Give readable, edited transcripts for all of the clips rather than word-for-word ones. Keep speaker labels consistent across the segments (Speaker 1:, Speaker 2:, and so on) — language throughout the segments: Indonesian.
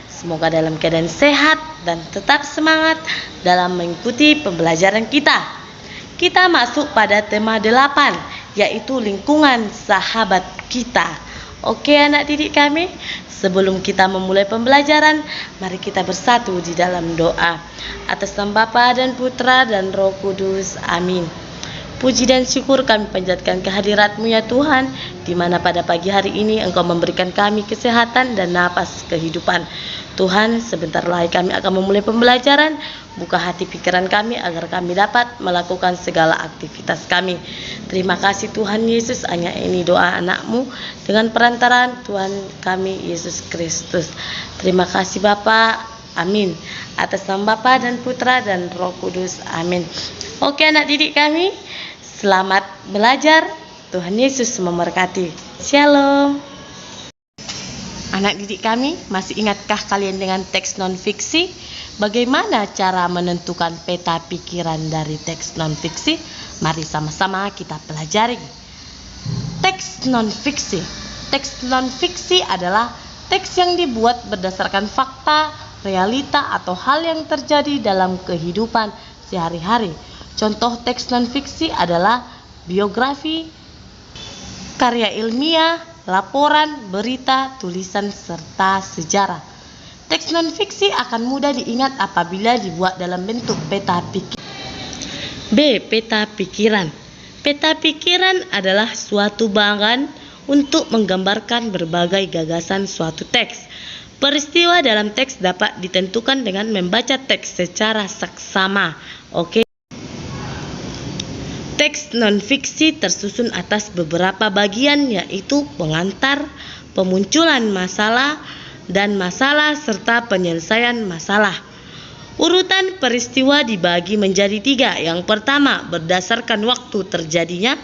Speaker 1: Semoga dalam keadaan sehat dan tetap semangat dalam mengikuti pembelajaran kita. Kita masuk pada tema 8, yaitu lingkungan sahabat kita. Oke anak didik kami, sebelum kita memulai pembelajaran, mari kita bersatu di dalam doa. Atas nama Bapa dan Putra dan Roh Kudus, amin. Puji dan syukur kami panjatkan kehadirat-Mu ya Tuhan, di mana pada pagi hari ini Engkau memberikan kami kesehatan dan napas kehidupan. Tuhan, sebentar lagi kami akan memulai pembelajaran. Buka hati pikiran kami agar kami dapat melakukan segala aktivitas kami. Terima kasih Tuhan Yesus, hanya ini doa anak-Mu dengan perantaraan Tuhan kami Yesus Kristus. Terima kasih Bapa, amin. Atas nama Bapa dan Putra dan Roh Kudus, amin. Oke anak didik kami, selamat belajar. Tuhan Yesus memberkati. Shalom. Anak didik kami, masih ingatkah kalian dengan teks non-fiksi? Bagaimana cara menentukan peta pikiran dari teks non-fiksi? Mari sama-sama kita pelajari. Teks non-fiksi. Teks non-fiksi adalah teks yang dibuat berdasarkan fakta, realita, atau hal yang terjadi dalam kehidupan sehari-hari. Contoh teks non-fiksi adalah biografi, karya ilmiah, laporan, berita, tulisan, serta sejarah. Teks non-fiksi akan mudah diingat apabila dibuat dalam bentuk peta pikiran. B. Peta pikiran. Peta pikiran adalah suatu bahan untuk menggambarkan berbagai gagasan suatu teks. Peristiwa dalam teks dapat ditentukan dengan membaca teks secara saksama. Oke. Teks non-fiksi tersusun atas beberapa bagian, yaitu pengantar, pemunculan masalah, dan masalah serta penyelesaian masalah. Urutan peristiwa dibagi menjadi 3. Yang pertama berdasarkan waktu terjadinya,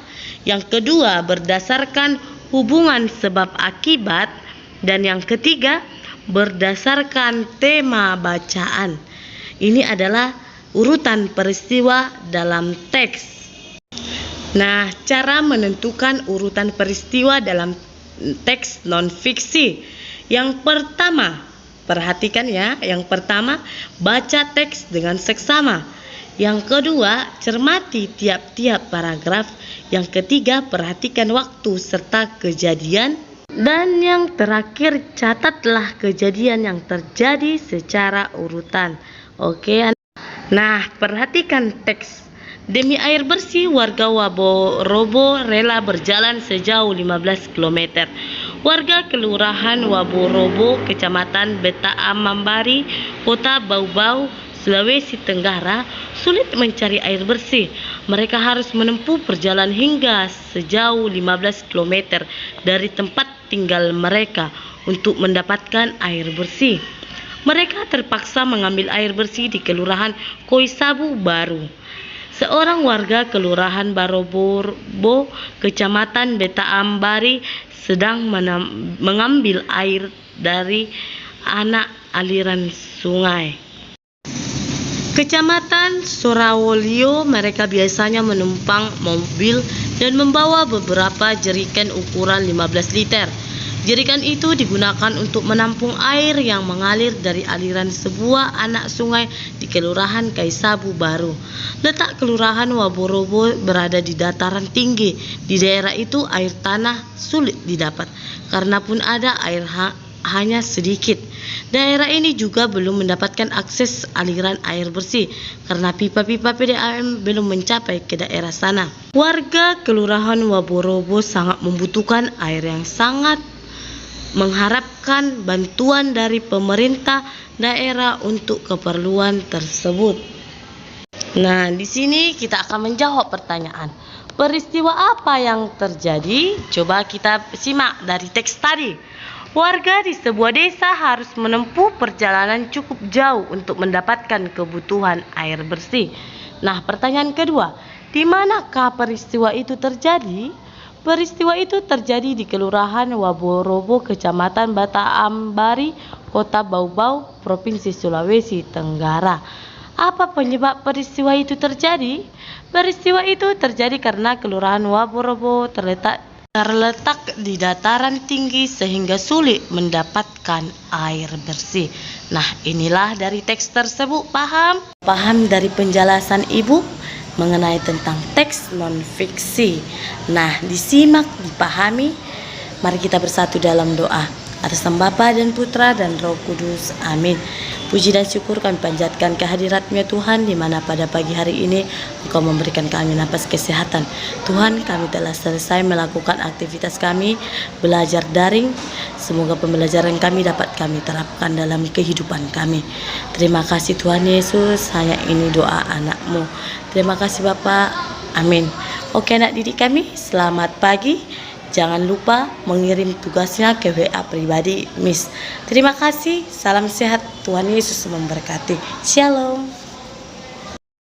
Speaker 1: yang kedua berdasarkan hubungan sebab akibat, dan yang ketiga berdasarkan tema bacaan. Ini adalah urutan peristiwa dalam teks. Nah, cara menentukan urutan peristiwa dalam teks non-fiksi. Yang pertama, perhatikan ya. Yang pertama, baca teks dengan seksama. Yang kedua, cermati tiap-tiap paragraf. Yang ketiga, perhatikan waktu serta kejadian. Dan yang terakhir, catatlah kejadian yang terjadi secara urutan. Oke. Nah, perhatikan teks. Demi air bersih, warga Waborobo rela berjalan sejauh 15 km. Warga Kelurahan Waborobo, Kecamatan Betaamambari, Kota Bau-Bau, Sulawesi Tenggara, sulit mencari air bersih. Mereka harus menempuh perjalanan hingga sejauh 15 km dari tempat tinggal mereka untuk mendapatkan air bersih. Mereka terpaksa mengambil air bersih di Kelurahan Koisabu Baru. Seorang warga Kelurahan Baroborbo, Kecamatan Betaambari, sedang mengambil air dari anak aliran sungai. Kecamatan Sorawolio, mereka biasanya menumpang mobil dan membawa beberapa jerigen ukuran 15 liter. Jerigen itu digunakan untuk menampung air yang mengalir dari aliran sebuah anak sungai di Kelurahan Kaisabu Baru. Letak Kelurahan Waborobo berada di dataran tinggi. Di daerah itu air tanah sulit didapat, karena pun ada air hanya sedikit. Daerah ini juga belum mendapatkan akses aliran air bersih karena pipa-pipa PDAM belum mencapai ke daerah sana. Warga Kelurahan Waborobo sangat membutuhkan air yang sangat mengharapkan bantuan dari pemerintah daerah untuk keperluan tersebut. Nah, di sini kita akan menjawab pertanyaan. Peristiwa apa yang terjadi? Coba kita simak dari teks tadi. Warga di sebuah desa harus menempuh perjalanan cukup jauh untuk mendapatkan kebutuhan air bersih. Nah, pertanyaan kedua, di manakah peristiwa itu terjadi? Peristiwa itu terjadi di Kelurahan Waborobo, Kecamatan Betaambari, Kota Bau-Bau, Provinsi Sulawesi Tenggara. Apa penyebab peristiwa itu terjadi? Peristiwa itu terjadi karena Kelurahan Waborobo terletak terletak di dataran tinggi sehingga sulit mendapatkan air bersih. Nah, inilah dari teks tersebut. Paham? Paham dari penjelasan Ibu mengenai tentang teks non-fiksi. Nah, disimak, dipahami. Mari kita bersatu dalam doa. Atas nama Bapa dan Putra dan Roh Kudus. Amin. Puji dan syukur kami panjatkan kehadirat-Mu Tuhan, di mana pada pagi hari ini Engkau memberikan kami napas kesehatan. Tuhan, kami telah selesai melakukan aktivitas kami belajar daring. Semoga pembelajaran kami dapat kami terapkan dalam kehidupan kami. Terima kasih Tuhan Yesus, hanya ini doa anak-Mu. Terima kasih Bapak. Amin. Oke anak didik kami, selamat pagi. Jangan lupa mengirim tugasnya ke WA pribadi Miss. Terima kasih, salam sehat, Tuhan Yesus memberkati. Shalom.